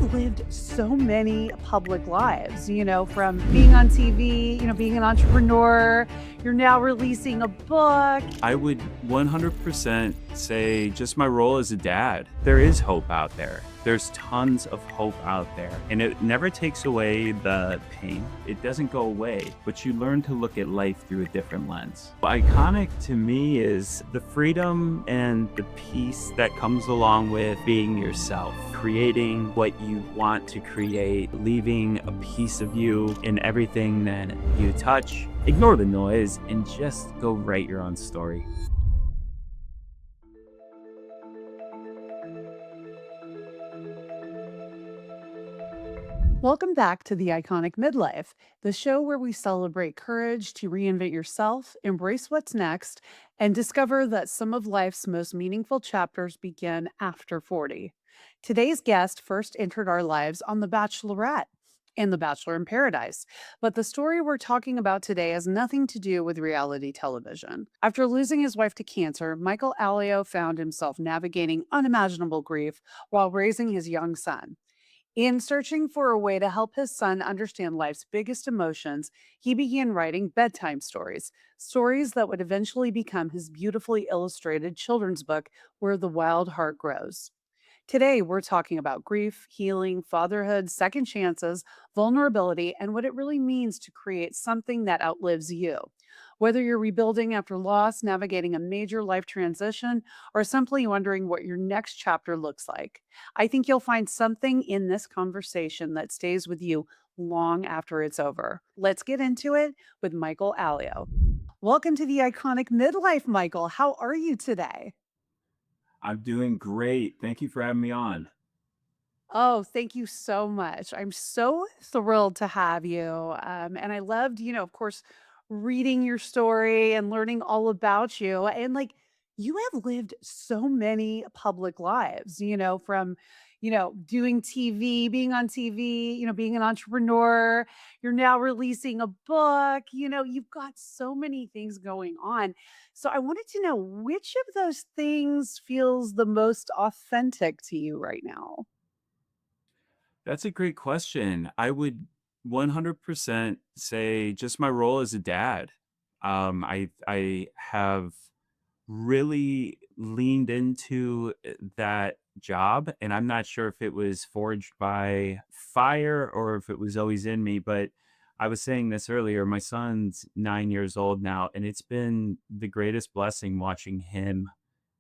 have lived so many public lives, from being on TV, being an entrepreneur. You're now releasing a book. I would 100% say just my role as a dad. There is hope out there. There's tons of hope out there, and it never takes away the pain. It doesn't go away, but you learn to look at life through a different lens. Iconic to me is the freedom and the peace that comes along with being yourself, creating what you want to create, leaving a piece of you in everything that you touch. Ignore the noise and just go write your own story. Welcome back to the Iconic Midlife, the show where we celebrate courage to reinvent yourself, embrace what's next, and discover that some of life's most meaningful chapters begin after 40. Today's guest first entered our lives on The Bachelorette and The Bachelor in Paradise, but the story we're talking about today has nothing to do with reality television. After losing his wife to cancer, Michael Allio found himself navigating unimaginable grief while raising his young son. In searching for a way to help his son understand life's biggest emotions, he began writing bedtime stories, stories that would eventually become his beautifully illustrated children's book, Where the Wild Heart Grows. Today, we're talking about grief, healing, fatherhood, second chances, vulnerability, and what it really means to create something that outlives you. Whether you're rebuilding after loss, navigating a major life transition, or simply wondering what your next chapter looks like, I think you'll find something in this conversation that stays with you long after it's over. Let's get into it with Michael Allio. Welcome to the Iconic Midlife, Michael. How are you today? I'm doing great. Thank you for having me on. Oh, thank you so much. I'm so thrilled to have you. And I loved, of course, reading your story and learning all about you. And you have lived so many public lives, from, doing TV, being on TV, being an entrepreneur. You're now releasing a book. You've got so many things going on. So I wanted to know which of those things feels the most authentic to you right now. That's a great question. I would 100% say just my role as a dad. I have really leaned into that job, and I'm not sure if it was forged by fire or if it was always in me, but I was saying this earlier, my son's 9 years old now, and it's been the greatest blessing watching him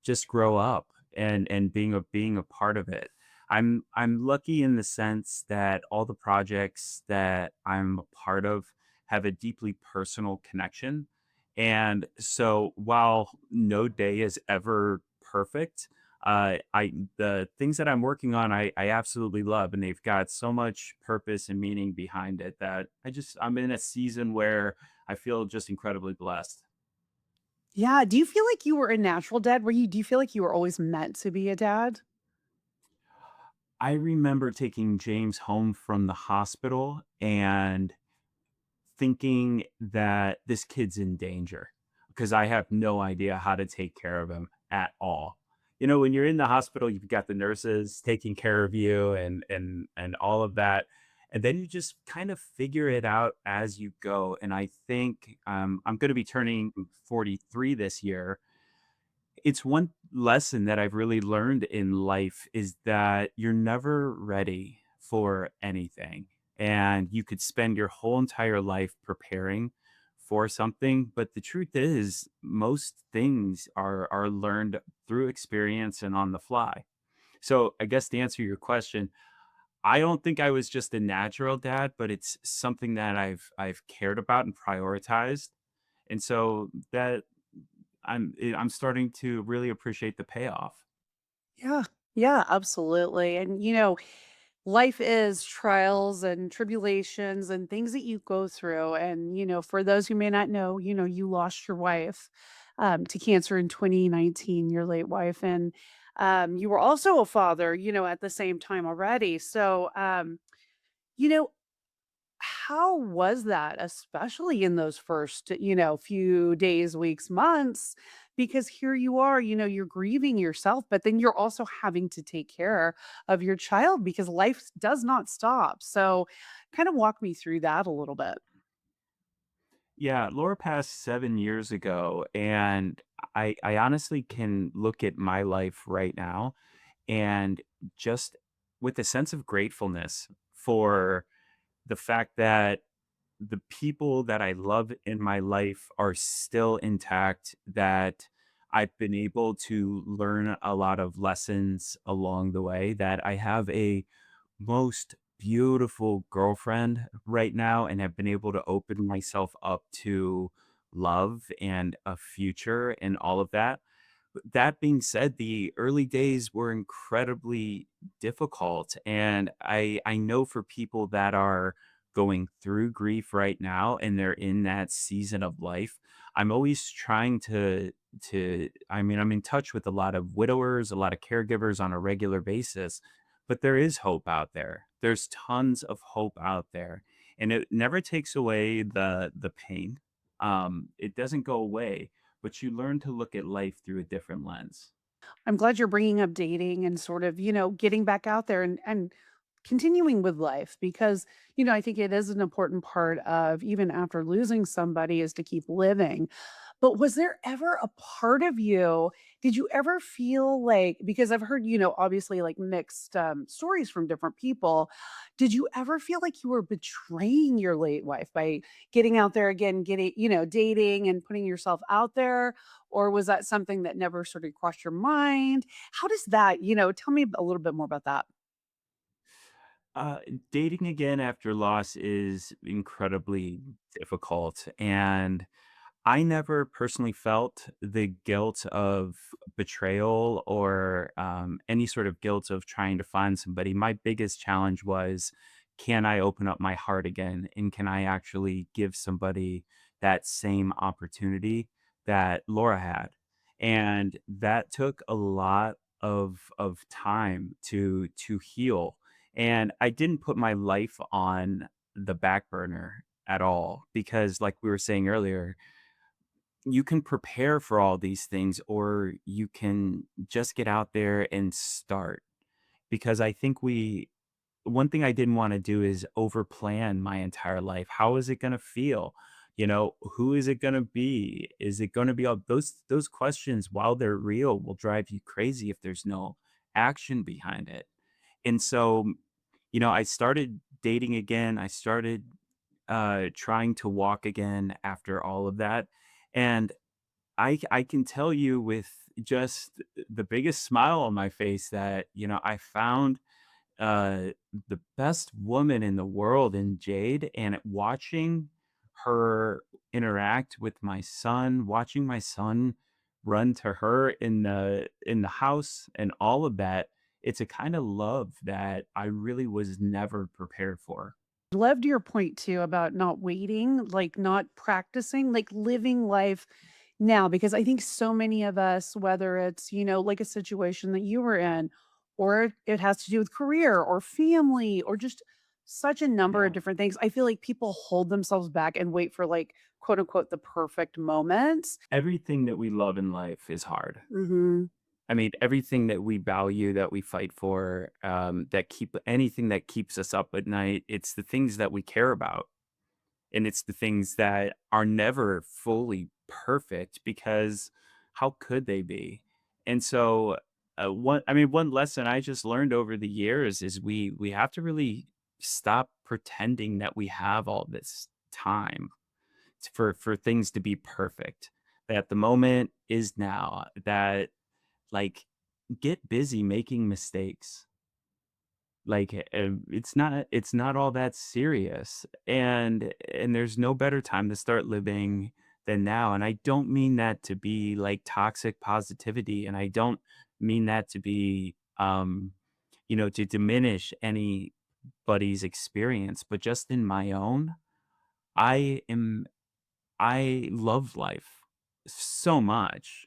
just grow up and being a part of it. I'm lucky in the sense that all the projects that I'm a part of have a deeply personal connection. And so while no day is ever perfect, I the things that I'm working on, I absolutely love, and they've got so much purpose and meaning behind it that I'm in a season where I feel just incredibly blessed. Yeah, do you feel like you were a natural dad? Do you feel like you were always meant to be a dad? I remember taking James home from the hospital and thinking that this kid's in danger because I have no idea how to take care of him at all. When you're in the hospital, you've got the nurses taking care of you and all of that. And then you just kind of figure it out as you go. And I think I'm going to be turning 43 this year. It's one lesson that I've really learned in life is that you're never ready for anything. And you could spend your whole entire life preparing for something, but the truth is most things are learned through experience and on the fly. So, I guess to answer your question, I don't think I was just a natural dad, but it's something that I've cared about and prioritized. And so that I'm starting to really appreciate the payoff. Yeah. Yeah, absolutely. And life is trials and tribulations and things that you go through. And for those who may not know, you lost your wife to cancer in 2019, your late wife, and you were also a father, at the same time already. So, you know, how was that, especially in those first, few days, weeks, months? because here you are, you're grieving yourself, but then you're also having to take care of your child because life does not stop. So, kind of walk me through that a little bit. Yeah, Laura passed 7 years ago, and I honestly can look at my life right now and just with a sense of gratefulness for the fact that the people that I love in my life are still intact, that I've been able to learn a lot of lessons along the way, that I have a most beautiful girlfriend right now and have been able to open myself up to love and a future and all of that. That being said, the early days were incredibly difficult, and I know for people that are going through grief right now and they're in that season of life, I'm always trying I'm in touch with a lot of widowers, a lot of caregivers on a regular basis, but there is hope out there. There's tons of hope out there, and it never takes away the pain. It doesn't go away, but you learn to look at life through a different lens. I'm glad you're bringing up dating and sort of, getting back out there and continuing with life because, I think it is an important part of even after losing somebody is to keep living. But was there ever a part of you did you ever feel like because I've heard, obviously like mixed stories from different people. Did you ever feel like you were betraying your late wife by getting out there again, getting, dating and putting yourself out there? Or was that something that never sort of crossed your mind? How does that, tell me a little bit more about that. Uh, Dating again after loss is incredibly difficult, and I never personally felt the guilt of betrayal or any sort of guilt of trying to find somebody. My biggest challenge was, can I open up my heart again? And can I actually give somebody that same opportunity that Laura had? And that took a lot of time to heal. And I didn't put my life on the back burner at all because, like we were saying earlier, you can prepare for all these things or you can just get out there and start. Because I think one thing I didn't want to do is overplan my entire life. How is it going to feel? Who is it going to be? Is it going to be all those questions, while they're real, will drive you crazy if there's no action behind it. And so, I started dating again. I started trying to walk again after all of that. And I can tell you with just the biggest smile on my face that, I found uh, the best woman in the world in Jade, and watching her interact with my son, watching my son run to her in the house and all of that, it's a kind of love that I really was never prepared for. Loved your point too about not waiting, like not practicing, like living life now, because I think so many of us, whether it's, like a situation that you were in, or it has to do with career or family or just such a number of Yeah. different things. I feel like people hold themselves back and wait for like quote unquote the perfect moments. Everything that we love in life is hard. Mhm. I mean, everything that we value, that we fight for, that keep anything that keeps us up at night, it's the things that we care about. And it's the things that are never fully perfect because how could they be? And so, one lesson I just learned over the years is we have to really stop pretending that we have all this time for things to be perfect. That the moment is now. That, like, get busy making mistakes. Like, it's not all that serious, and there's no better time to start living than now, and I don't mean that to be, like, toxic positivity, and I don't mean that to be, to diminish anybody's experience, but just in my own, I am I love life so much.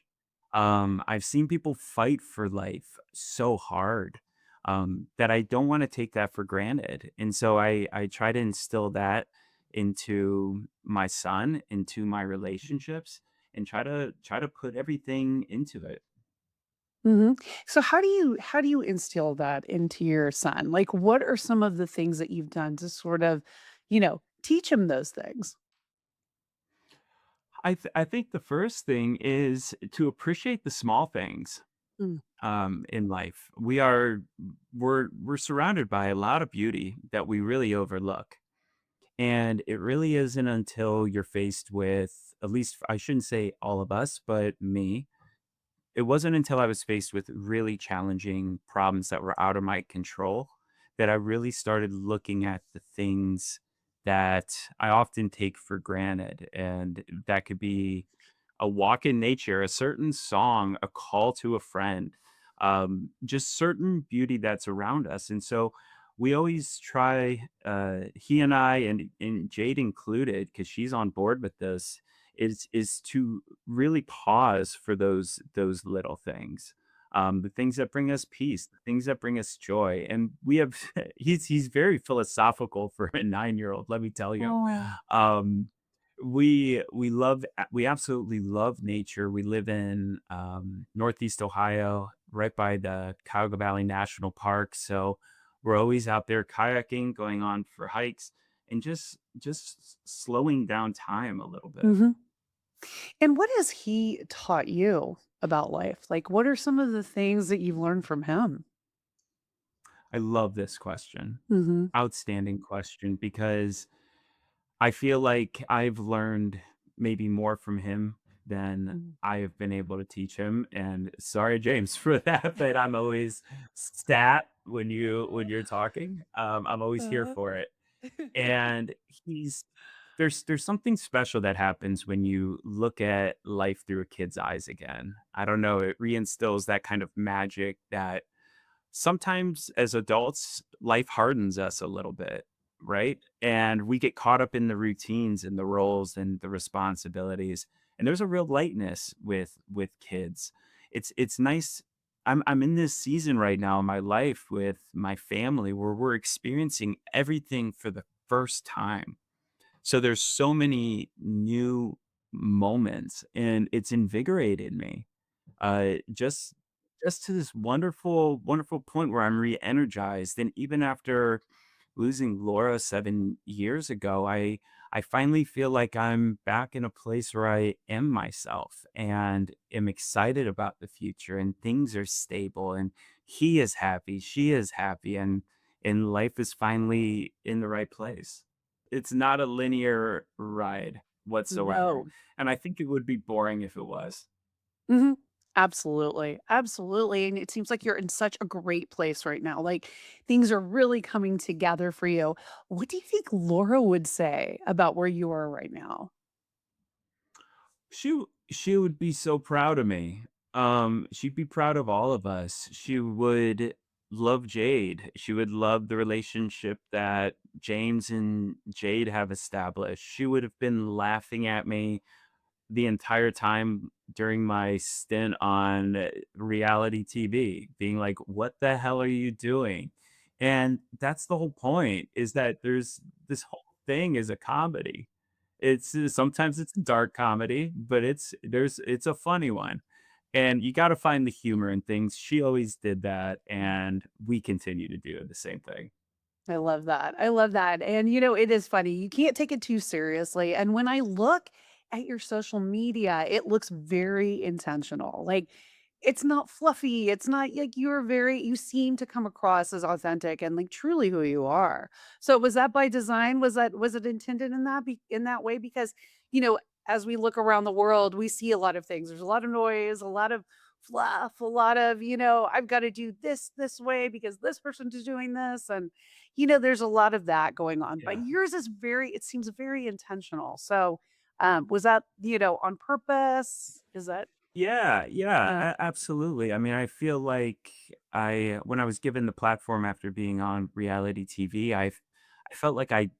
I've seen people fight for life so hard, that I don't want to take that for granted. And so I try to instill that into my son, into my relationships. and try to put everything into it. Mhm. So how do you instill that into your son? Like, what are some of the things that you've done to sort of, teach him those things? I think the first thing is to appreciate the small things Mm, in life. We're surrounded by a lot of beauty that we really overlook. And it really isn't until you're faced with, at least I shouldn't say all of us, but me, it wasn't until I was faced with really challenging problems that were out of my control that I really started looking at the things that I often take for granted. And that could be a walk in nature, a certain song, a call to a friend, just certain beauty that's around us. And so we always try, he and I, and Jade included, because she's on board with this, is to really pause for those little things, the things that bring us peace, the things that bring us joy. And we have he's very philosophical for a 9-year-old, let me tell you. oh. Um, we absolutely love nature. We live in Northeast Ohio, right by the Cuyahoga Valley National Park. So we're always out there kayaking, going on for hikes, and just slowing down time a little bit. Mhm. And what has he taught you about life? Like, what are some of the things that you've learned from him? I love this question. Mhm. Outstanding question, because I feel like I've learned maybe more from him than Mm. I have been able to teach him. And sorry, James, for that, but I'm always stat when you're talking. I'm always here Uh. for it. And he's there's something special that happens when you look at life through a kid's eyes again. I don't know, it reinstills that kind of magic that sometimes as adults, life hardens us a little bit, right? And we get caught up in the routines and the roles and the responsibilities. And there's a real lightness with kids. It's nice. I'm in this season right now in my life with my family where we're experiencing everything for the first time. So there's so many new moments, and it's invigorated me, just to this wonderful, wonderful point where I'm re-energized. And even after losing Laura 7 years ago, I finally feel like I'm back in a place where I am myself and am excited about the future, and things are stable, and he is happy, she is happy, and life is finally in the right place. It's not a linear ride whatsoever, No. and I think it would be boring if it was. Mhm. Absolutely. Absolutely. And it seems like you're in such a great place right now. Like things are really coming together for you. What do you think Laura would say about where you are right now? She would be so proud of me. She'd be proud of all of us. She would love Jade. She would love the relationship that James and Jade have established. She would have been laughing at me the entire time during my stint on reality TV, being like, "What the hell are you doing?" And that's the whole point, is that there's this whole thing is a comedy. Sometimes it's a dark comedy, but it's a funny one. And you gotta find the humor in things. She always did that, and we continue to do the same thing. I love that. I love that. And it is funny. You can't take it too seriously. And when I look at your social media, it looks very intentional. Like it's not fluffy. It's not like you seem to come across as authentic and like truly who you are. So was that by design? Was it intended in in that way? Because, you know, as we look around the world, we see a lot of things. There's a lot of noise, a lot of fluff, a lot of, I've got to do this way because this person is doing this. And there's a lot of that going on, but Yeah. yours is it seems very intentional. So, was that, on purpose? Is that Yeah, yeah, uh, absolutely. I mean, I feel like when I was given the platform after being on reality TV, I felt like I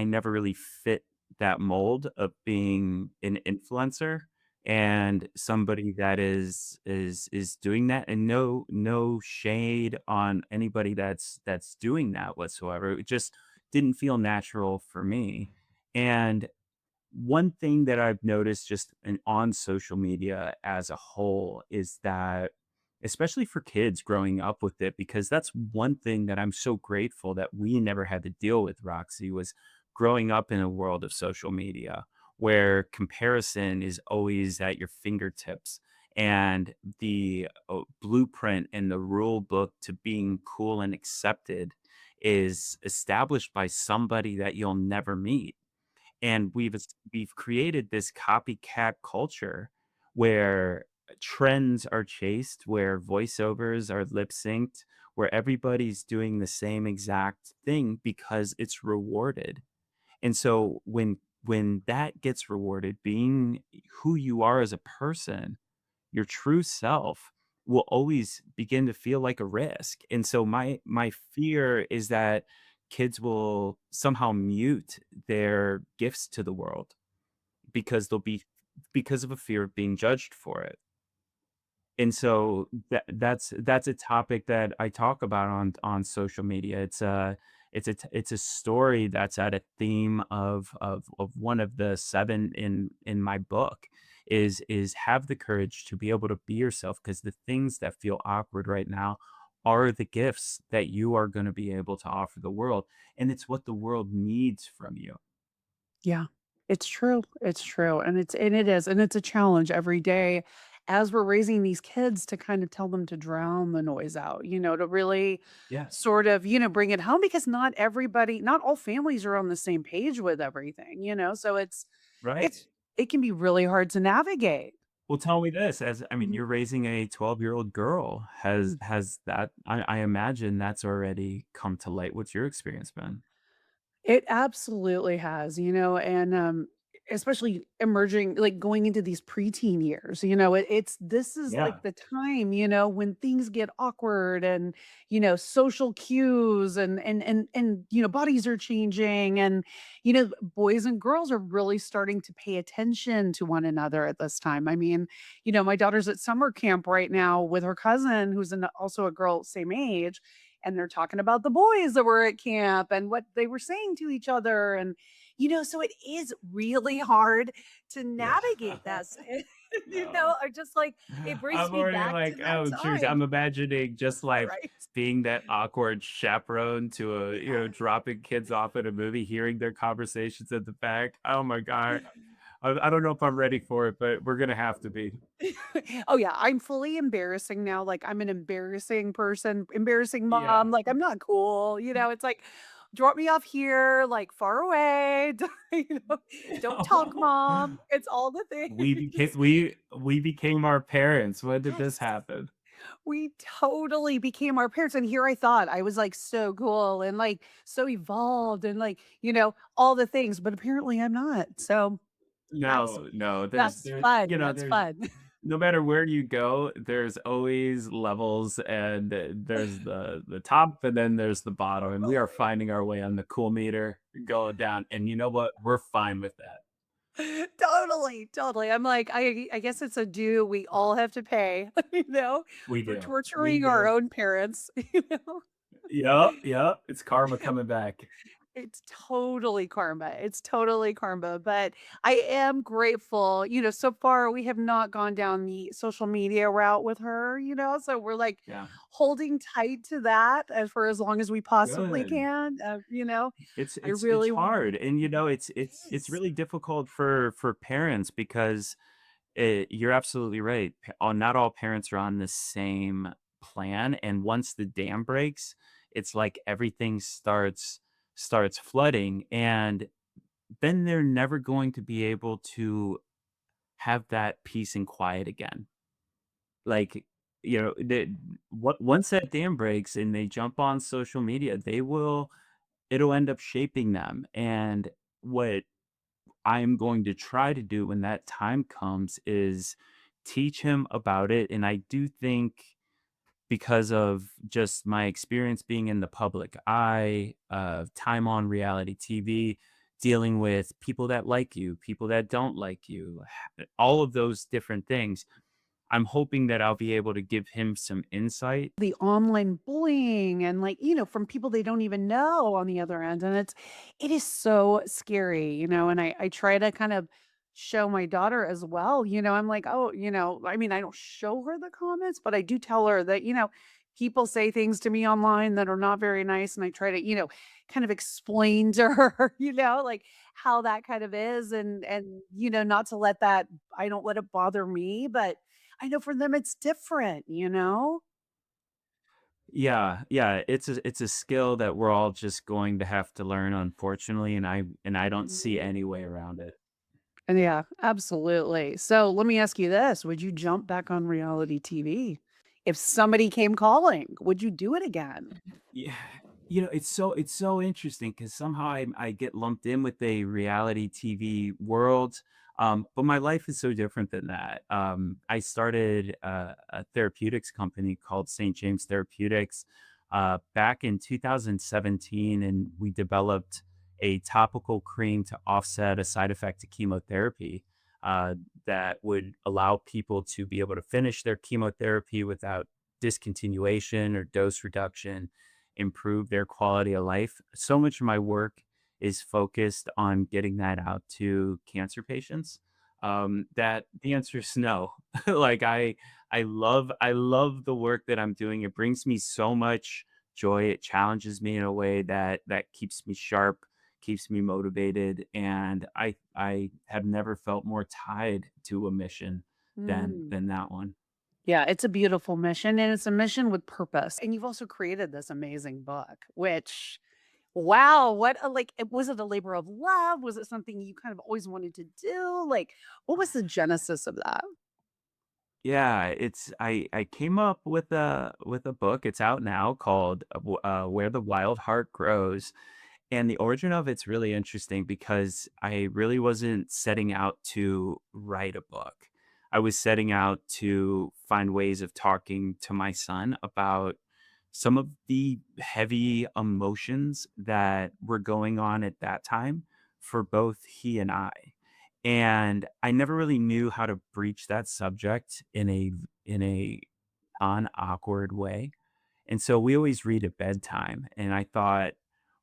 never really fit that mold of being an influencer and somebody that is doing that. And no shade on anybody that's doing that whatsoever. It just didn't feel natural for me. And one thing that I've noticed just on social media as a whole is that, especially for kids growing up with it, because that's one thing that I'm so grateful that we never had to deal with, Roxy, was growing up in a world of social media where comparison is always at your fingertips. And the blueprint and the rule book to being cool and accepted is established by somebody that you'll never meet, and we've created this copycat culture where trends are chased, where voiceovers are lip synced, where everybody's doing the same exact thing because it's rewarded. And so when that gets rewarded, being who you are as a person, your true self will always begin to feel like a risk. And so my fear is that kids will somehow mute their gifts to the world because because of a fear of being judged for it. And so that's a topic that I talk about on social media. It's a story that's at a theme of one of the 7 in my book is have the courage to be able to be yourself, because the things that feel awkward right now are the gifts that you are gonna be able to offer the world, and it's what the world needs from you. Yeah, it's true. It's true. And it is. And it's a challenge every day as we're raising these kids to kind of tell them to drown the noise out, to really Yes. sort of, bring it home because not all families are on the same page with everything. So it Right? it can be really hard to navigate. Well, tell me this, as I mean, Mhm. you're raising a 12-year-old girl. Has that I imagine that's already come to light. What's your experience been? It absolutely has, and, especially emerging like, going into these preteen years, this is, like, Yeah. the time, when things get awkward and, social cues and bodies are changing and, boys and girls are really starting to pay attention to one another at this time. I mean, my daughter's at summer camp right now with her cousin who's also a girl same age, and they're talking about the boys that were at camp and what they were saying to each other. And, so it is really hard to Yeah. navigate this. No. I just like it brings I'm me already back to like, that oh, geez, time. I'm imagining just, like, Right. being that awkward chaperone to Yes. dropping kids off at a movie, hearing their conversations at the back. Oh my god. I don't know if I'm ready for it, but we're gonna have to be. Oh yeah, I'm fully embarrassing now. Like I'm an embarrassing person, embarrassing Yeah. mom. Like I'm not cool. It's like drop me off here, like far away. Don't talk, mom. It's all the We became things. we became our parents. When did this Yes. happen? We totally became our parents, and here I thought I was, like, so cool and, like, so evolved and, like, all the things, but apparently I'm not, so that's No, no, that's fun, that's there's fun. no matter where you go, there's always levels, and there's the top, and then there's the bottom, and we are finding our way on the cool meter going down, and you know what? We're fine with that. Totally, totally. I'm like, I guess it's a due we all have to pay, We for do. We torturing our do. own parents, you know? Yep, yep, it's karma coming back. It's totally karma. It's totally karma, but I am grateful, so far we have not gone down the social media route with her, so we're like Yeah, holding tight to that as for as long as we possibly good. can. I It's really want hard, and, it's is. really difficult for parents because you're absolutely right. Not all parents are on the same plan, and once the dam breaks, it's like everything starts flooding, and then they're never going to be able to have that peace and quiet again. Like, once that dam breaks and they jump on social media, it'll end up shaping them. And what I'm going to try to do when that time comes is teach him about it. And I do think, because of just my experience being in the public eye, time on reality TV, dealing with people that like you, people that don't like you, all of those different things, I'm hoping that I'll be able to give him some insight. The online bullying and, like, from people they don't even know on the other end, and it is so scary, and I try to kind of show my daughter as well, I'm like, "Oh," I mean, I don't show her the comments, but I do tell her that, people say things to me online that are not very nice, and I try to, kind of explain to her, like, how that kind of is, and, not to let that I don't let it bother me, but I know for them it's different? Yeah, yeah, it's a skill that we're all just going to have to learn, unfortunately, and I don't see Mhm. any way around it. And yeah, absolutely. So let me ask you this. Would you jump back on reality TV? If somebody came calling, would you do it again? Yeah, it's so interesting because somehow I get lumped in with a reality TV world, but my life is so different than that. I started a therapeutics company called St. James Therapeutics back in 2017, and we developed a topical cream to offset a side effect to chemotherapy uh, that would allow people to be able to finish their chemotherapy without discontinuation or dose reduction, improve their quality of life. So much of my work is focused on getting that out to cancer patients. That the answer is no. Like I love the work that I'm doing. It brings me so much joy. It challenges me in a way that keeps me sharp, keeps me motivated, and I have never felt more tied to a mission than Mm. than that one. Yeah, it's a beautiful mission and it's a mission with purpose. And you've also created this amazing book, which, wow, was it a labor of love? Was it something you kind of always wanted to do? Like, what was the genesis of that? Yeah, it's I came up with a book. It's out now called Where the Wild Heart Grows. And the origin of it's really interesting because I really wasn't setting out to write a book. I was setting out to find ways of talking to my son about some of the heavy emotions that were going on at that time for both he and I. And I never really knew how to breach that subject in a non-awkward way. And so we always read at bedtime. And I thought,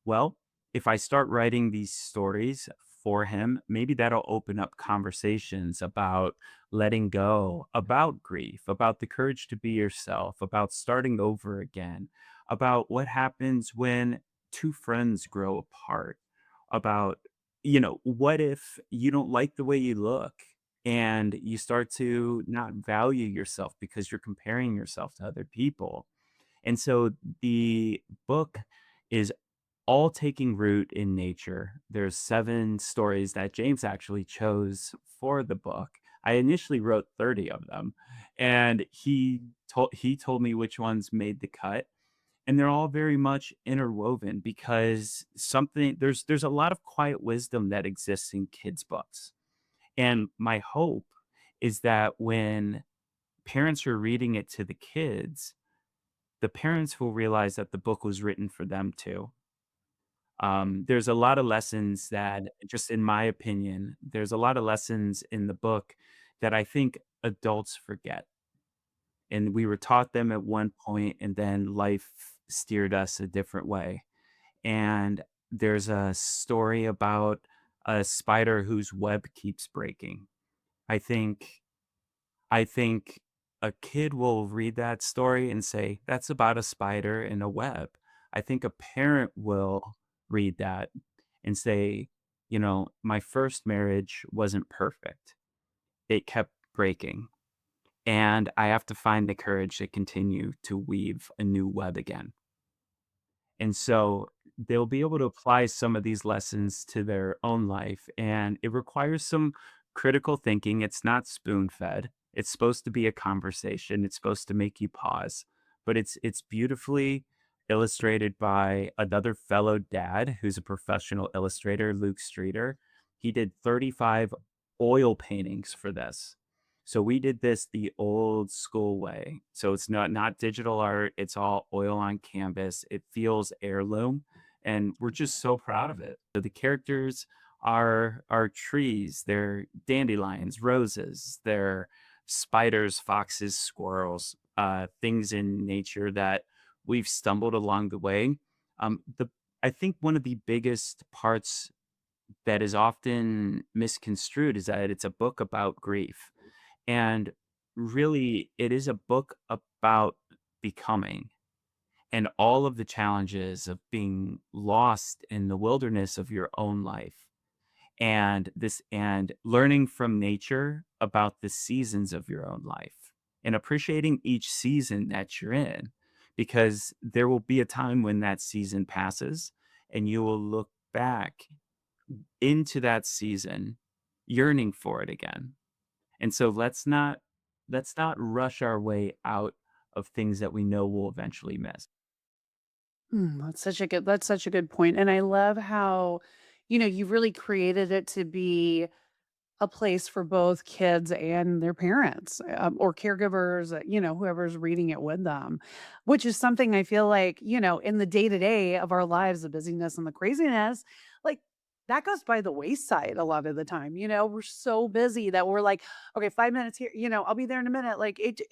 well, if I start writing these stories for him, maybe that'll open up conversations about letting go, about grief, about the courage to be yourself, about starting over again, about what happens when two friends grow apart, about, what if you don't like the way you look and you start to not value yourself because you're comparing yourself to other people. And so the book is all taking root in nature. There's 7 stories that James actually chose for the book. I initially wrote 30 of them, and he told me which ones made the cut, and they're all very much interwoven because there's a lot of quiet wisdom that exists in kids' books. And my hope is that when parents are reading it to the parents will realize that the book was written for them too. There's a lot of lessons that, just in my opinion, there's a lot of lessons in the book that I think adults forget. And we were taught them at one point, and then life steered us a different way. And there's a story about a spider whose web keeps breaking. I think I think a kid will read that story and say, "That's about a spider in a web." I think a parent will read that and say, "My first marriage wasn't perfect. It kept breaking, and I have to find the courage to continue to weave a new web again." And so they'll be able to apply some of these lessons to their own life. And it requires some critical thinking. It's not spoon fed. It's supposed to be a conversation. It's supposed to make you pause. But it's beautifully illustrated by another fellow dad who's a professional illustrator, Luke Streeter. He did 35 oil paintings for this. So we did this the old school way. So it's not digital art, it's all oil on canvas. It feels heirloom, and we're just so proud of it. So the characters are trees, they're dandelions, roses, they're spiders, foxes, squirrels, things in nature that we've stumbled along the way. The I think one of the biggest parts that is often misconstrued is that it's a book about grief. And really, it is a book about becoming and all of the challenges of being lost in the wilderness of your own life and learning from nature about the seasons of your own life and appreciating each season that you're in, because there will be a time when that season passes and you will look back into that season yearning for it again. And so let's not rush our way out of things that we know we'll eventually miss. That's such a good point, and I love how, you've really created it to be a place for both kids and their parents, or caregivers, whoever's reading it with them, which is something I feel like, in the day to day of our lives, the busyness and the craziness, like that goes by the wayside a lot of the time. We're so busy that we're like, okay, 5 minutes here, I'll be there in a minute.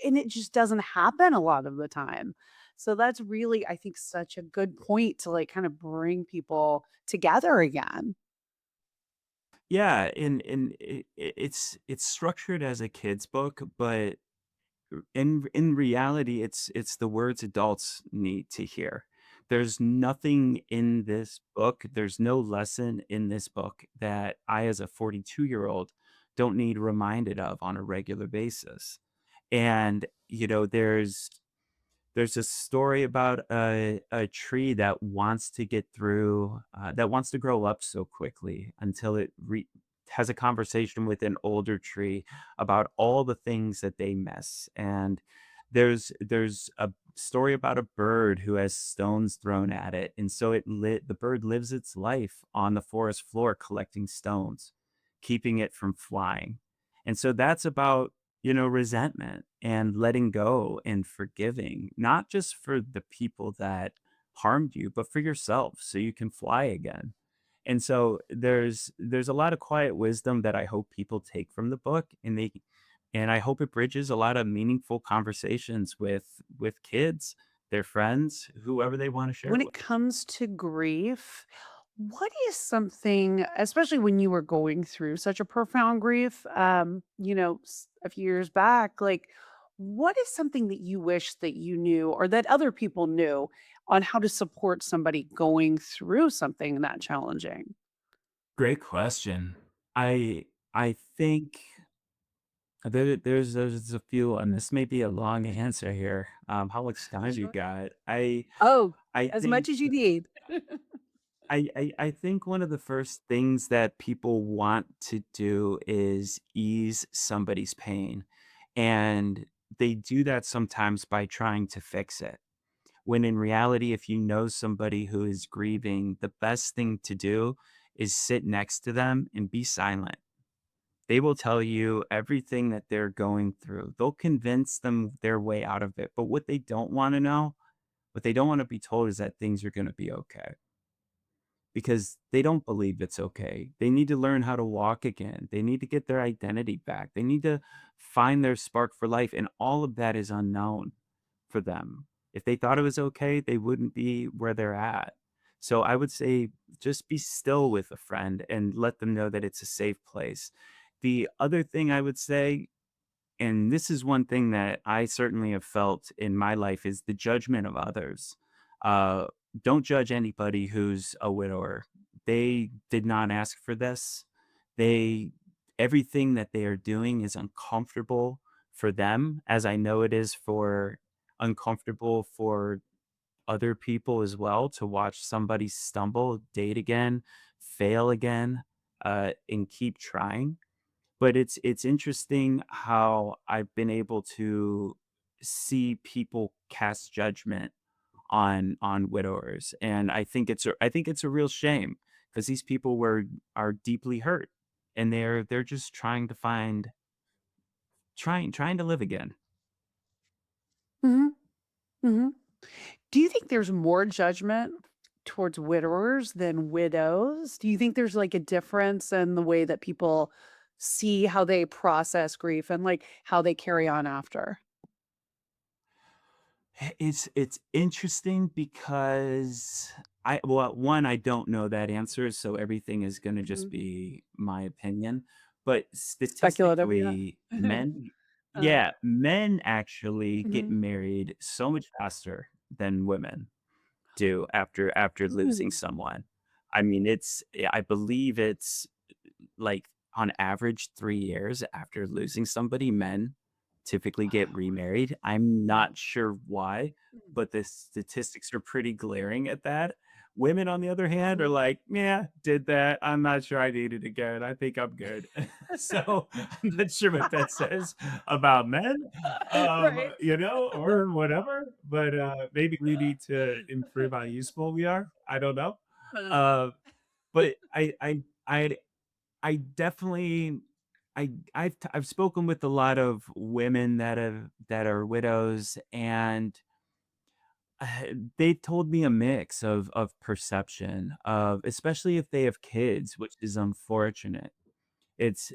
And it just doesn't happen a lot of the time. So that's really, I think, such a good point to like kind of bring people together again. Yeah, and it's structured as a kid's book, but in reality, it's the words adults need to hear. There's nothing in this book, there's no lesson in this book that I, as a 42-year-old, don't need reminded of on a regular basis. And, there's a story about a tree that wants to get through, that wants to grow up so quickly until has a conversation with an older tree about all the things that they miss. And there's a story about a bird who has stones thrown at it, and so the bird lives its life on the forest floor collecting stones, keeping it from flying. And so that's about resentment and letting go and forgiving, not just for the people that harmed you, but for yourself so you can fly again. And so there's a lot of quiet wisdom that I hope people take from the book, and I hope it bridges a lot of meaningful conversations with kids, their friends, whoever they want to share When it with. it comes to grief, what is something, especially when you were going through such a profound grief, a few years back, like what is something that you wish that you knew or that other people knew on how to support somebody going through something that challenging? Great question. I think there's a few, and this may be a long answer here. How much time you Sure. got? Oh, I as think much as you need. I think one of the first things that people want to do is ease somebody's pain, and they do that sometimes by trying to fix it. When in reality, if you know somebody who is grieving, the best thing to do is sit next to them and be silent. They will tell you everything that they're going through. They'll convince them their way out of it. But what they don't want to know, what they don't want to be told is that things are going to be okay, because they don't believe it's okay. They need to learn how to walk again. They need to get their identity back. They need to find their spark for life. And all of that is unknown for them. If they thought it was okay, they wouldn't be where they're at. So I would say just be still with a friend and let them know that it's a safe place. The other thing I would say, and this is one thing that I certainly have felt in my life, is the judgment of others. Uh, don't judge anybody who's a widower. They did not ask for this. They Everything that they are doing is uncomfortable for them, as I know it is for uncomfortable for other people as well, to watch somebody stumble, date again, fail again, and keep trying. But it's interesting how I've been able to see people cast judgment on widowers, and I think it's a real shame, because these people are deeply hurt, and they're just trying to live again. Hmm. Hmm. Do you think there's more judgment towards widowers than widows? Do you think there's like a difference in the way that people see how they process grief and, like, how they carry on after? It's interesting because well, one, I don't know that answer, so everything is gonna just Mhm. be my opinion, but Speculative, yeah. statistically, men Uh, yeah, men actually get mhm. married so much faster than women do after losing Ooh. someone. I mean, I believe it's like, on average, 3 years after losing somebody, men typically get remarried. I'm not sure why, Mm. but the statistics are pretty glaring at that. Women, on the other hand, are Uh-huh. like, "Yeah, did that. I'm not sure I need it again. I think I'm good." So, I'm not sure what that says about men, Right. or whatever, but, maybe we need to improve how useful we are. I don't know. Uh, Uh, but I definitely I've spoken with a lot of women that are widows, and they told me a mix of perception of, especially if they have kids, which is unfortunate. It's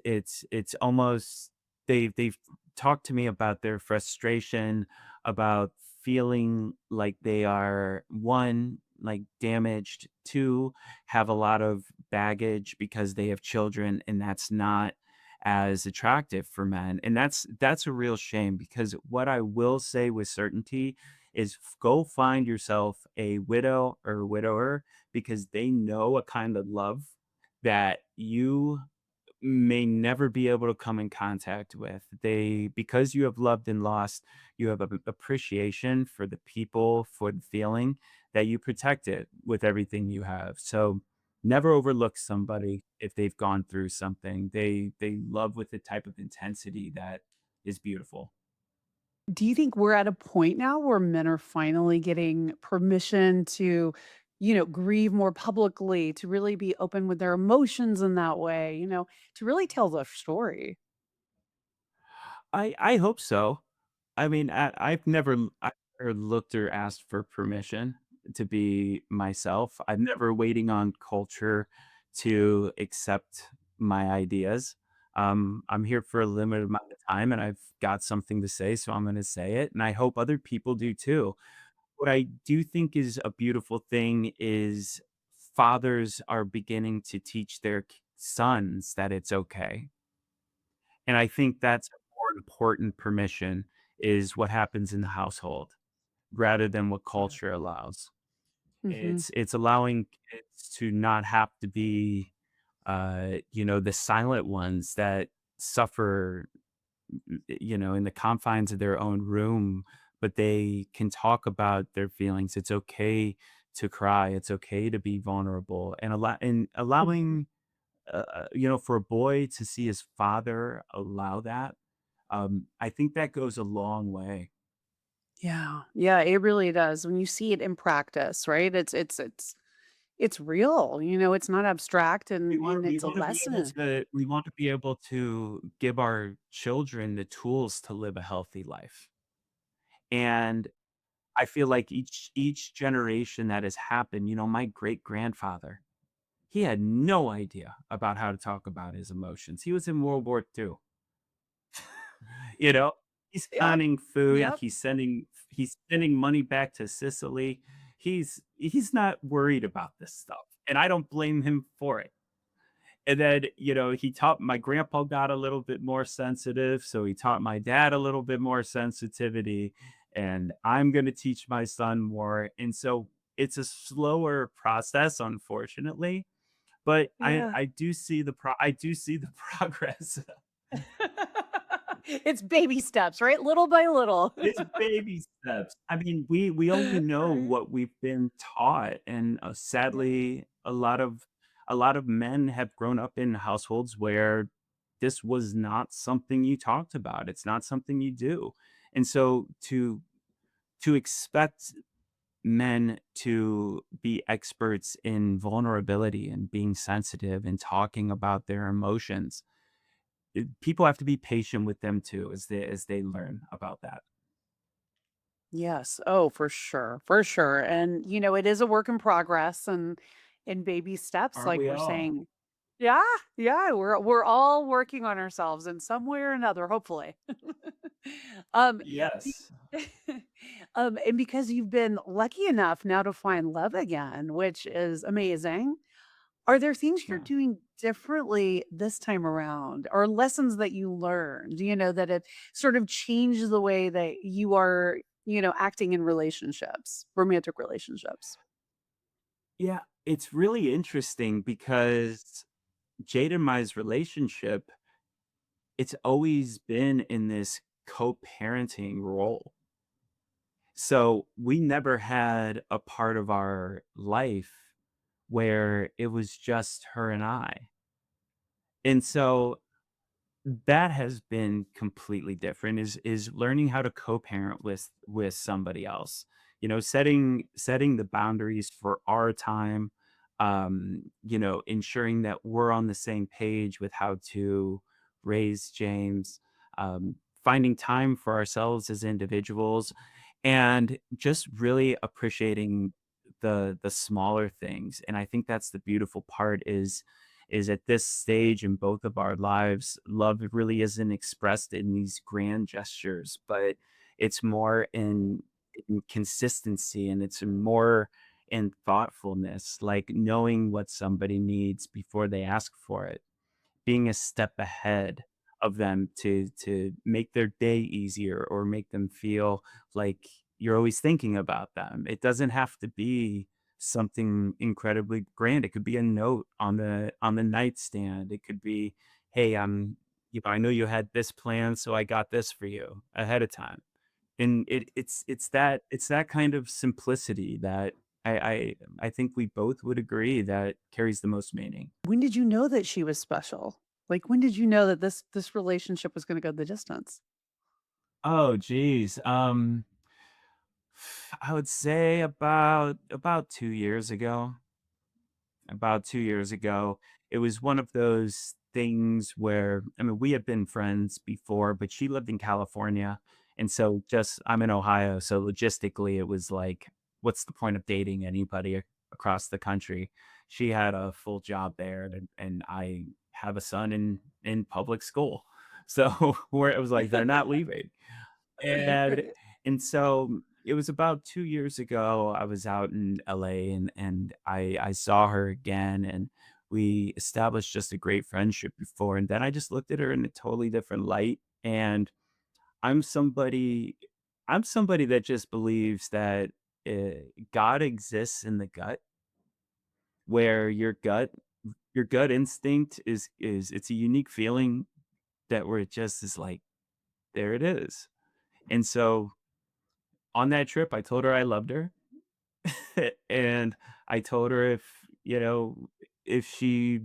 almost, they've talked to me about their frustration, about feeling like they are, 1, like, damaged, 2, have a lot of baggage because they have children, and that's not as attractive for men, and that's a real shame, because what I will say with certainty is, go find yourself a widow or widower, because they know a kind of love that you may never be able to come in contact with. Because you have loved and lost, you have a appreciation for the people, for the feeling that you protect it with everything you have. So never overlook somebody if they've gone through something. They love with the type of intensity that is beautiful. do you think we're at a point now where men are finally getting permission to, grieve more publicly, to really be open with their emotions in that way, to really tell their story? I hope so. I mean, I've never looked or asked for permission to be myself. I'm never waiting on culture to accept my ideas. I'm here for a limited amount of time, and I've got something to say, so I'm gonna say it, and I hope other people do too. What I do think is a beautiful thing is, fathers are beginning to teach their sons that it's okay. And I think that's a more important permission, is what happens in the household, rather than what Yeah. culture allows. Mhm. It's allowing kids to not have to be, the silent ones that suffer, in the confines of their own room, but they can talk about their feelings. It's okay to cry. It's okay to be vulnerable, and Mhm. allowing, for a boy to see his father allow that, I think that goes a long way. Yeah. Yeah, it really does. When you see it in practice, right? It's real, it's not abstract and We it's a want to be able lesson. to give our children the tools to live a healthy life. And I feel like each generation that has happened, my great grandfather, he had no idea about how to talk about his emotions. He was in World War II. You know, he's Yep. conning food, Yep. he's sending money back to Sicily. He's not worried about this stuff, and I don't blame him for it. And then, he taught my grandpa got a little bit more sensitive, so he taught my dad a little bit more sensitivity, and I'm gonna teach my son more, and so it's a slower process, unfortunately, but Yeah. I do see the progress. It's baby steps, right? Little by little. It's baby steps. I mean, we only know Right? what we've been taught, and, Yeah. sadly, a lot of men have grown up in households where this was not something you talked about. It's not something you do, and so to expect men to be experts in vulnerability and being sensitive and talking about their emotions, people have to be patient with them too, as they learn about that. Yes. Oh, for sure. For sure. And, it is a work in progress and in baby steps, Aren't like we we're all? saying. Yeah, yeah, we're all working on ourselves in some way or another, hopefully. Um, be Yes. and because you've been lucky enough now to find love again, which is amazing, are there things you're Yeah. doing differently this time around or lessons that you learned, that have sort of changed the way that you are, acting in relationships, romantic relationships? Yeah, it's really interesting because Jade and Mai's relationship, it's always been in this co-parenting role. So we never had a part of our life where it was just her and I. And so that has been completely different is learning how to co-parent with somebody else. Setting the boundaries for our time, ensuring that we're on the same page with how to raise James, finding time for ourselves as individuals, and just really appreciating the smaller things. And I think that's the beautiful part is at this stage in both of our lives, love really isn't expressed in these grand gestures, but it's more in consistency, and it's more in thoughtfulness, like knowing what somebody needs before they ask for it, being a step ahead of them to make their day easier or make them feel like you're always thinking about them. It doesn't have to be something incredibly grand. It could be a note on the nightstand. It could be, "Hey, I know you had this plan, so I got this for you ahead of time." And it's that kind of simplicity that I think we both would agree that carries the most meaning. When did you know that she was special? Like, when did you know that this relationship was gonna go the distance? Oh, geez. I would say about 2 years ago. About 2 years ago, it was one of those things where I mean, we had been friends before, but she lived in California, and so just I'm in Ohio, so logistically, it was like, what's the point of dating anybody across the country? She had a full job there, and I have a son in public school. So, where it was like, they're not leaving. And and so it was about 2 years ago, I was out in LA and I saw her again, and we established just a great friendship before, and then I just looked at her in a totally different light, and I'm somebody I'm somebody that just believes that, God exists in the gut, where your gut instinct is it's a unique feeling that where it just is like, there it is. And so on that trip, I told her I loved her, and I told her if she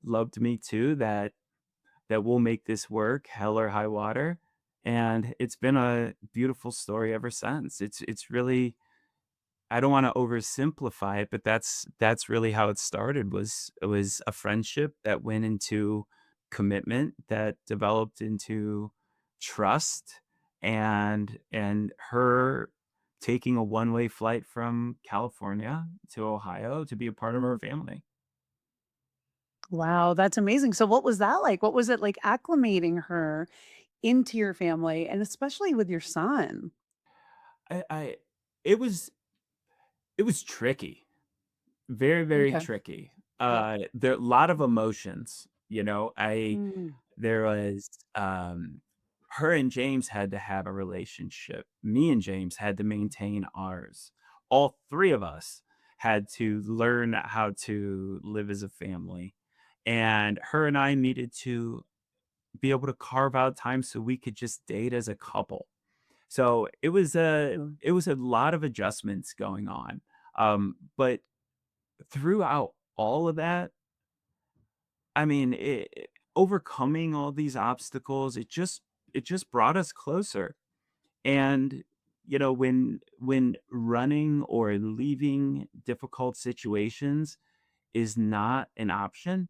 loved me too, that we'll make this work, hell or high water, and it's been a beautiful story ever since. It's really I don't wanna oversimplify it, but that's really how it started, was it was a friendship that went into commitment, that developed into trust, and her taking a one-way flight from California to Ohio to be a part of our family. Wow, that's amazing. So what was that like? What was it like acclimating her into your family and especially with your son? I it was tricky. Very, very Okay. tricky. There a lot of emotions, Mm. there was, her and James had to have a relationship. Me and James had to maintain ours. All 3 of us had to learn how to live as a family, and her and I needed to be able to carve out time so we could just date as a couple. So, Mm. it was a lot of adjustments going on, but throughout all of that, I mean, overcoming all these obstacles, it just brought us closer. And when running or leaving difficult situations is not an option,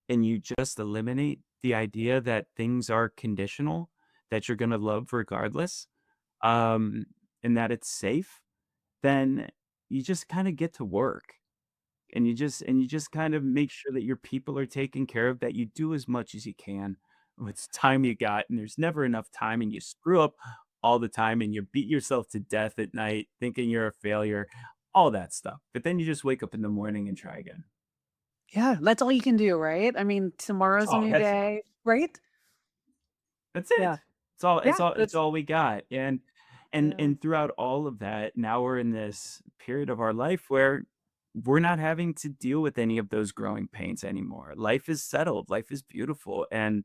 and you just eliminate the idea that things are conditional, that you're going to love regardless, um, and that it's safe, then you just kind of get to work. and you just kind of make sure that your people are taken care of, that you do as much as you can with time you got, and there's never enough time, and you screw up all the time, and you beat yourself to death at night thinking you're a failure, all that stuff. But then you just wake up in the morning and try again. Yeah, that's all you can do, right? I mean, tomorrow's a Oh, new that's it. day, right? That's it. Yeah. Yeah, It's that's all we got, yeah. and throughout all of that, now we're in this period of our life where we're not having to deal with any of those growing pains anymore. Life is settled, life is beautiful, and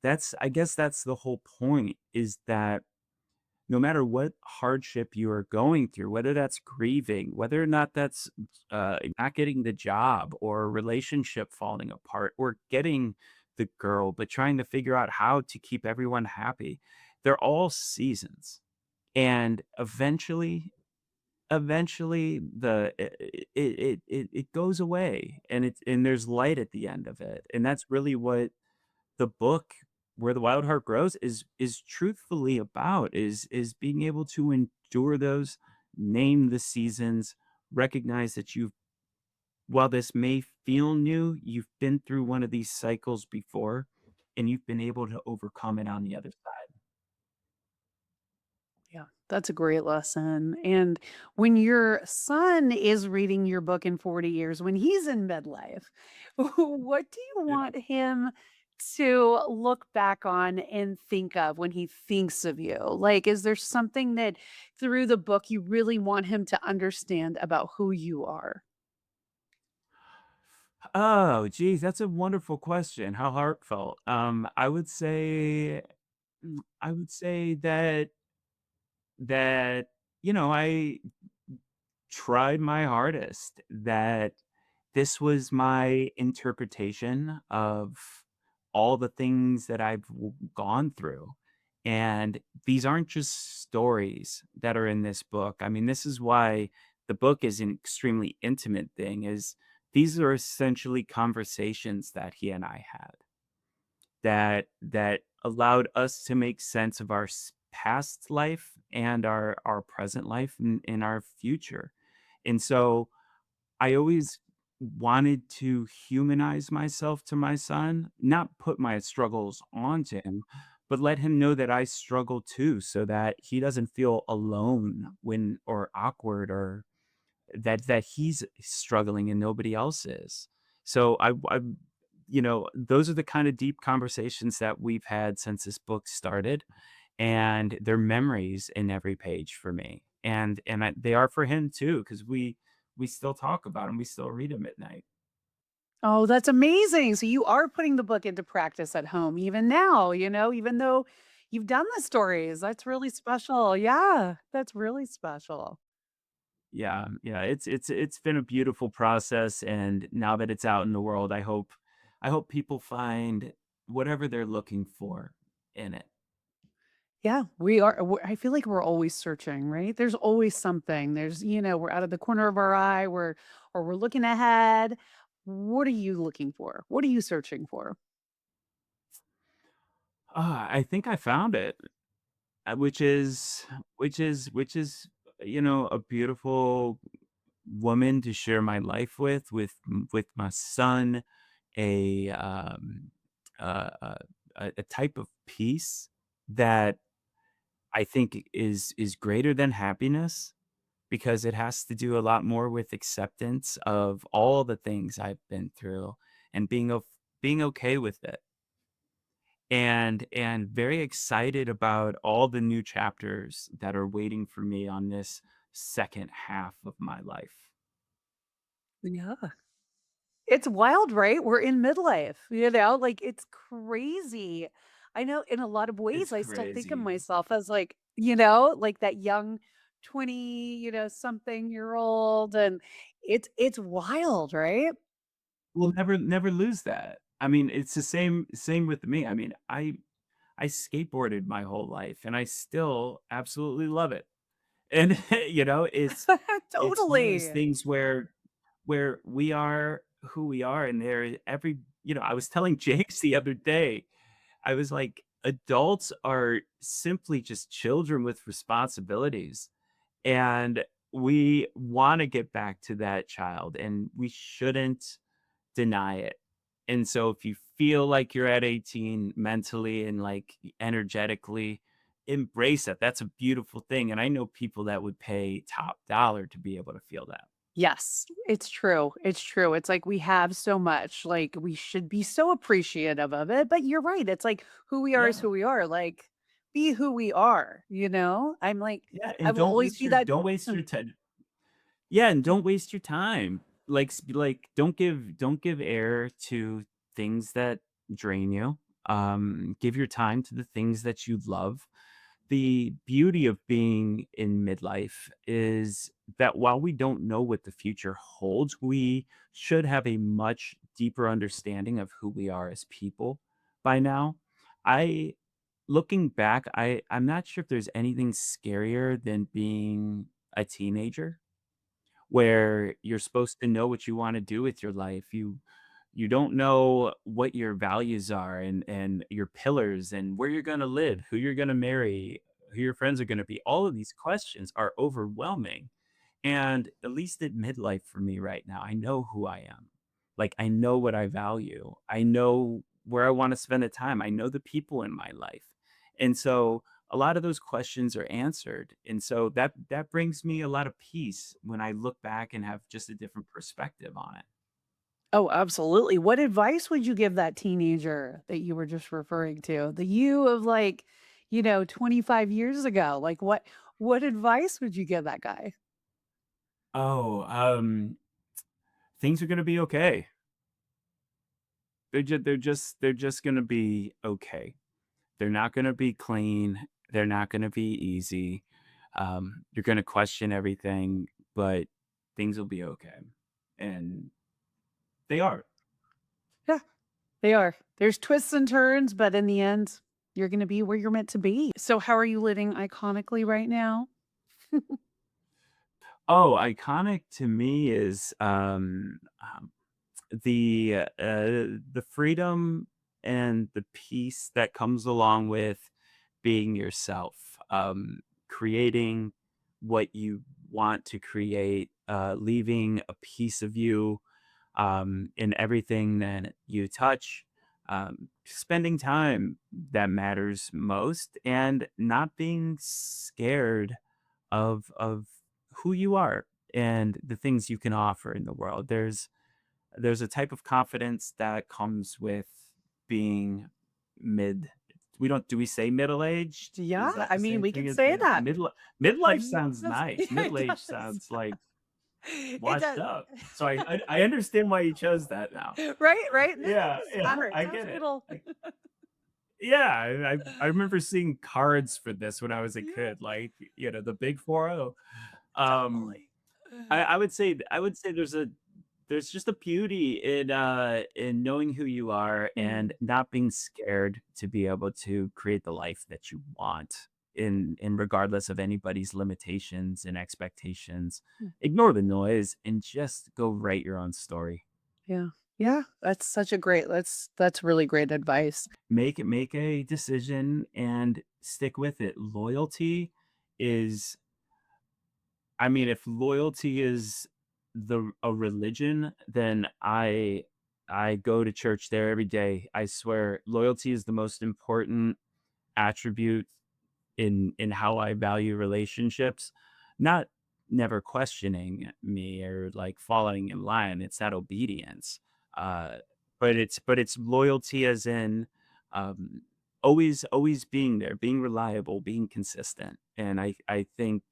that's I guess that's the whole point, is that no matter what hardship you are going through, whether that's grieving, whether or not that's not getting the job or a relationship falling apart or getting the girl, but trying to figure out how to keep everyone happy, they're all seasons. And eventually it goes away, and there's light at the end of it. And that's really what the book Where the Wild Heart Grows is truthfully about, is being able to endure those, name the seasons, recognize that you've while this may feel new, you've been through one of these cycles before, and you've been able to overcome it on the other side. Yeah, that's a great lesson. And when your son is reading your book in 40 years, when he's in midlife, what do you Yeah. want him to look back on and think of when he thinks of you? Like, is there something that through the book you really want him to understand about who you are? Oh, geez, that's a wonderful question. How heartfelt. I would say that, I tried my hardest, that this was my interpretation of all the things that I've gone through. And these aren't just stories that are in this book. I mean, this is why the book is an extremely intimate thing, is these are essentially conversations that he and I had, that allowed us to make sense of our past life and our present life, and our future. And so I always wanted to humanize myself to my son, not put my struggles onto him, but let him know that I struggle too, so that he doesn't feel alone when or awkward, or that he's struggling and nobody else is. So those are the kind of deep conversations that we've had since this book started, and they're memories in every page for me, they are for him too, because we still talk about them, we still read them at night. Oh, that's amazing. So you are putting the book into practice at home even now, even though you've done the stories. That's really special. Yeah, that's really special. Yeah, yeah, it's been a beautiful process, and now that it's out in the world, I hope people find whatever they're looking for in it. Yeah, we are. I feel like we're always searching, right? There's always something. We're out of the corner of our eye, or we're looking ahead. What are you looking for? What are you searching for? I think I found it, which is, a beautiful woman to share my life with my son, a, uh, uh, a type of peace that I think is greater than happiness, because it has to do a lot more with acceptance of all the things I've been through, and being okay with it, and very excited about all the new chapters that are waiting for me on this second half of my life. Yeah. It's wild, right? We're in midlife, like it's crazy. I know in a lot of It's ways I still think of crazy. myself as like, like that young 20, something year old and it's wild, right? We'll never lose that. I mean, it's the same with me. I mean, I skateboarded my whole life, and I still absolutely love it. And, it's one of those Totally. things where we are who we are, and I was telling James the other day, I was like, adults are simply just children with responsibilities. And we wanna get back to that child, and we shouldn't deny it. And so if you feel like you're at 18 mentally and, like, energetically, embrace it. That's a beautiful thing, and I know people that would pay top dollar to be able to feel that. Yes, it's true, it's true. It's like we have so much, like, we should be so appreciative of it, but you're right, it's like who we are is Yeah. who we are, like, be who we are, you know? I'm like, Yeah, I and will always be that. don't waste your time. Yeah, and don't waste your time. Like, don't give air to things that drain you. Give your time to the things that you love. The beauty of being in midlife is that while we don't know what the future holds, we should have a much deeper understanding of who we are as people by now. I Looking back, I'm not sure if there's anything scarier than being a teenager where you're supposed to know what you wanna do with your life. You don't know what your values are and your pillars and where you're gonna live, who you're gonna marry, who your friends are gonna be. All of these questions are overwhelming. And at least at midlife for me right now, I know who I am. Like, I know what I value. I know where I wanna spend the time. I know the people in my life. And so a lot of those questions are answered. And so that brings me a lot of peace when I look back and have just a different perspective on it. Oh, absolutely. What advice would you give that teenager that you were just referring to? The you of, like, 25 years ago? Like, what advice would you give that guy? Oh, things are gonna be okay. They're just gonna be okay. They're not gonna be clean. They're not gonna be easy. You're gonna question everything, but things will be okay. And they are. Yeah, they are. There's twists and turns, but in the end, you're gonna be where you're meant to be. So how are you living iconically right now? Oh, iconic to me is the freedom and the peace that comes along with being yourself, creating what you want to create, leaving a piece of you in everything that you touch, spending time that matters most, and not being scared of who you are and the things you can offer in the world. There's a type of confidence that comes with being mid we don't do we say middle-aged? Yeah, Is that I the mean, same we thing can as say that. midlife Yeah, sounds nice. it Middle-aged does. sounds, like, It washed does. up. So I understand why you chose that now. Right, right? No, Yeah, it yeah, sounds I sounds get a it. little. Yeah, I remember seeing cards for this when I was a Yeah, kid, like, the big 4-0. Um totally. I would say there's just a beauty in knowing who you are and Mm, not being scared to be able to create the life that you want in regardless of anybody's limitations and expectations. mm, Ignore the noise and just go write your own story. yeah. Yeah, that's such a great that's really great advice. Make a decision and stick with it. Loyalty is I mean, if loyalty is the a religion, then I go to church there every day. I swear loyalty is the most important attribute in how I value relationships. Not never questioning me or like falling in line. It's that obedience. Uh, but it's loyalty as in um, always being there, being reliable, being consistent. And I think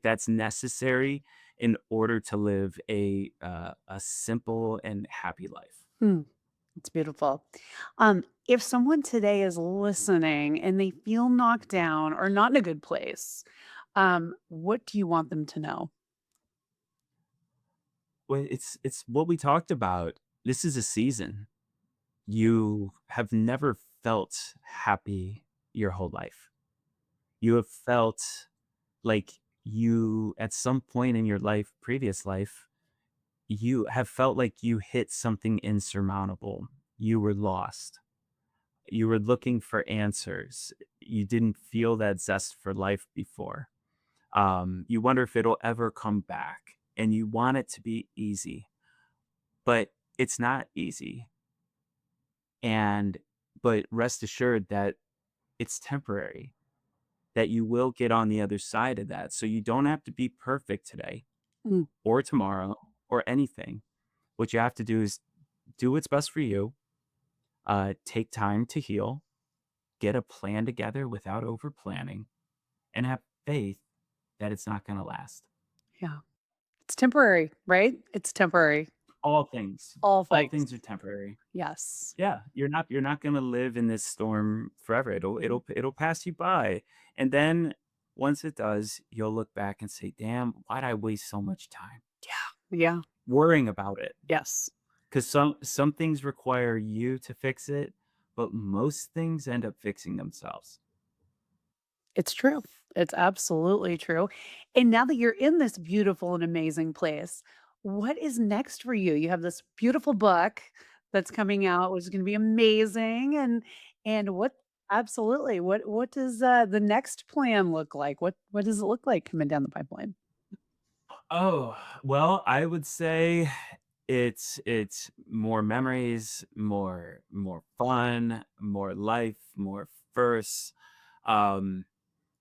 that's necessary in order to live a simple and happy life. Hmm, it's beautiful. If someone today is listening and they feel knocked down or not in a good place, what do you want them to know? Well, it's what we talked about. This is a season. You have never felt happy your whole life. You have felt like you at some point in your life, previous life, you have felt like you hit something insurmountable. You were lost. You were looking for answers. You didn't feel that zest for life before. You wonder if it'll ever come back, and you want it to be easy, but it's not easy. And but rest assured that it's temporary, that you will get on the other side of that. So you don't have to be perfect today Mm, or tomorrow or anything. What you have to do is do what's best for you, take time to heal, get a plan together without over planning, and have faith that it's not going to last. yeah. It's temporary, right? It's temporary. All things, All all things. things are temporary. Yes. Yeah, you're not gonna live in this storm forever. It'll pass you by, and then once it does, you'll look back and say, "Damn, why'd I waste so much time Yeah. worrying about it?" Yes. Because some things require you to fix it, but most things end up fixing themselves. It's true. It's absolutely true. And now that you're in this beautiful and amazing place, what is next for you? You have this beautiful book that's coming out, which is going to be amazing. And what absolutely what does the next plan look like? What does it look like coming down the pipeline? Oh, well, I would say it's more memories, more fun, more life, more firsts. Um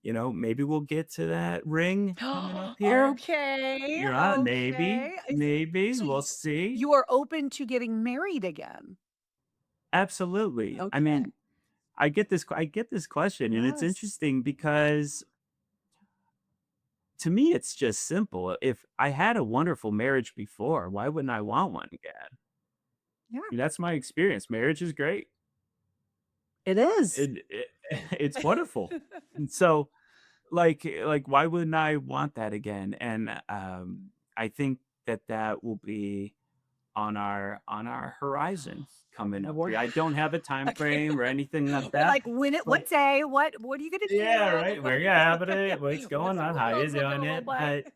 maybe we'll get to that ring coming up here. Okay. Maybe, Okay. maybe, So we'll see. you are open to getting married again. Absolutely. I Okay. mean, I get this question, and it's Yes. interesting because to me, it's just simple. If I had a wonderful marriage before, why wouldn't I want one again? Yeah. That's my experience. Marriage is great. It is. It's wonderful. And so, why wouldn't I want that again? And, I think that that will be on our horizon coming And up we're here. I don't have a time okay. frame or anything like We're that, like, "When it but what day? What are you gonna yeah, do? right, where you having it? What's What's going the on? How you proposal doing gonna look it? like?"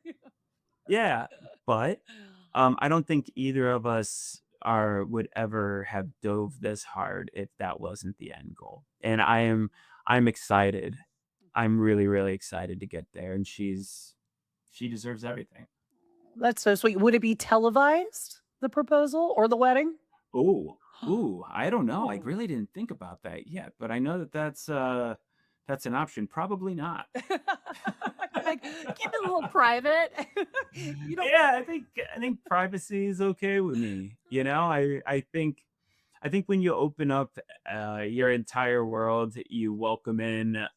Yeah, but, I don't think either of us are would ever have dove this hard if that wasn't the end goal, and I'm excited. I'm really, really excited to get there, and she deserves everything. That's so sweet. Would it be televised, the proposal or the wedding? Ooh, I don't know. I Oh. really didn't think about that yet, but I know that that's an option. Probably not. You're like, "Keep it a little private." You don't Yeah, I think privacy is okay with me. I think when you open up your entire world, you welcome in,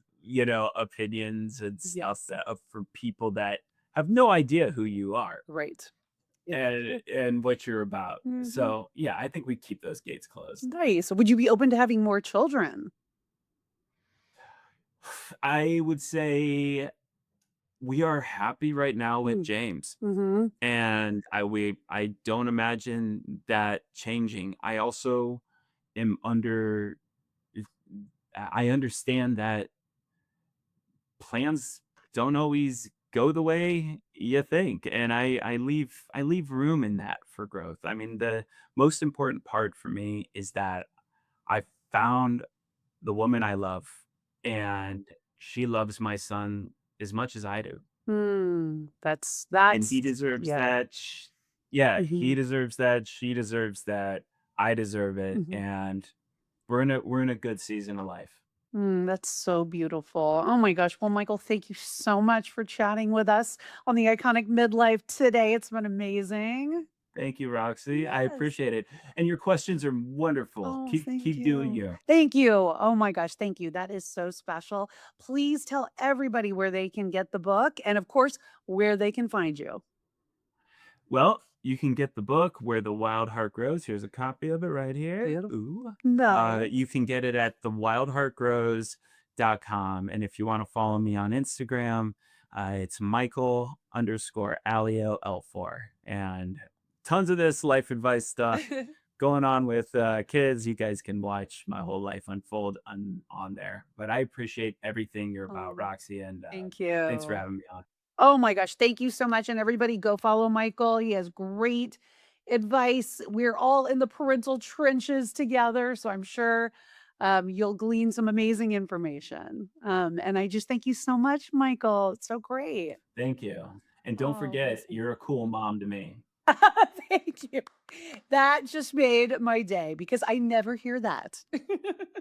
opinions and stuff Yes. that for people that have no idea who you are Right. It's and true. what you're about. Mhm. So yeah, I think we keep those gates closed. Nice. Would you be open to having more children? I would say we are happy right now with Mm. James, Mhm. and I don't imagine that changing. I also am under I understand that plans don't always go the way you think, and I leave room in that for growth. I mean, the most important part for me is that I found the woman I love, and she loves my son as much as I do. Mm, And he that's deserves yeah. that. Yeah, he Mhm. deserves that. She deserves that. I deserve it. Mhm. And we're in a good season of life. Mm, that's so beautiful. Oh my gosh. Well, Michael, thank you so much for chatting with us on the Iconic Midlife today. It's been amazing. Thank you, Roxy. I Yes. appreciate it. And your questions are wonderful. Oh, thank Keep doing you. you. Thank you. Oh my gosh, thank you. That is so special. Please tell everybody where they can get the book and, of course, where they can find you. Well, you can get the book Where the Wild Heart Grows. Here's a copy of it right here. Beautiful. Ooh. You Nice. can get it at thewildheartgrows.com. And if you want to follow me on Instagram, it's Michael underscore Allio L4. And tons of this life advice stuff going on with kids. You guys can watch my whole life unfold on there. But I appreciate everything you're about, Oh, Roxy. And thank thanks for you. having me on. Oh my gosh, thank you so much, and everybody go follow Michael. He has great advice. We're all in the parental trenches together, so I'm sure You'll glean some amazing information. And I just thank you so much, Michael. It's so great. Thank you. And don't Oh, forget, amazing. you're a cool mom to me. Thank you. That just made my day because I never hear that.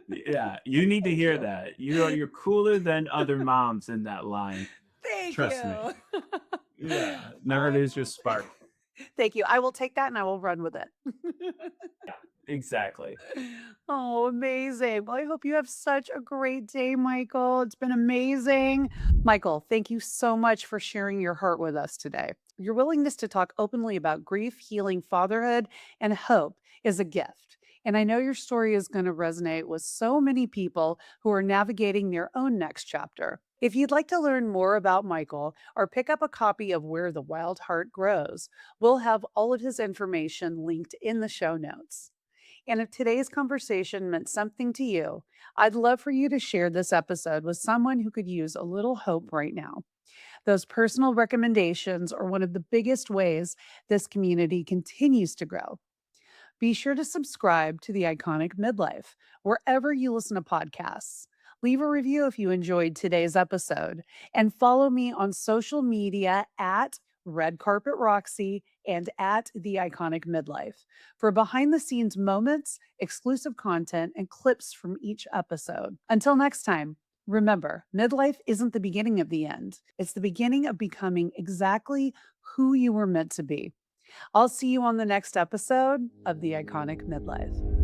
Yeah, you need to Thank hear you. that. You're cooler than other moms in that line. Thank Trust you. me. Yeah, nerd I is will just spark. thank you. I will take that and I will run with it. Exactly. Oh, amazing. Well, I hope you have such a great day, Michael. It's been amazing. Michael, thank you so much for sharing your heart with us today. Your willingness to talk openly about grief, healing, fatherhood, and hope is a gift. And I know your story is going to resonate with so many people who are navigating their own next chapter. If you'd like to learn more about Michael or pick up a copy of Where the Wild Heart Grows, we'll have all of his information linked in the show notes. And if today's conversation meant something to you, I'd love for you to share this episode with someone who could use a little hope right now. Those personal recommendations are one of the biggest ways this community continues to grow. Be sure to subscribe to the Iconic Midlife wherever you listen to podcasts. Leave a review if you enjoyed today's episode and follow me on social media at Red Carpet Roxy and at The Iconic Midlife for behind the scenes moments, exclusive content, and clips from each episode. Until next time, remember midlife isn't the beginning of the end, it's the beginning of becoming exactly who you were meant to be. I'll see you on the next episode of The Iconic Midlife.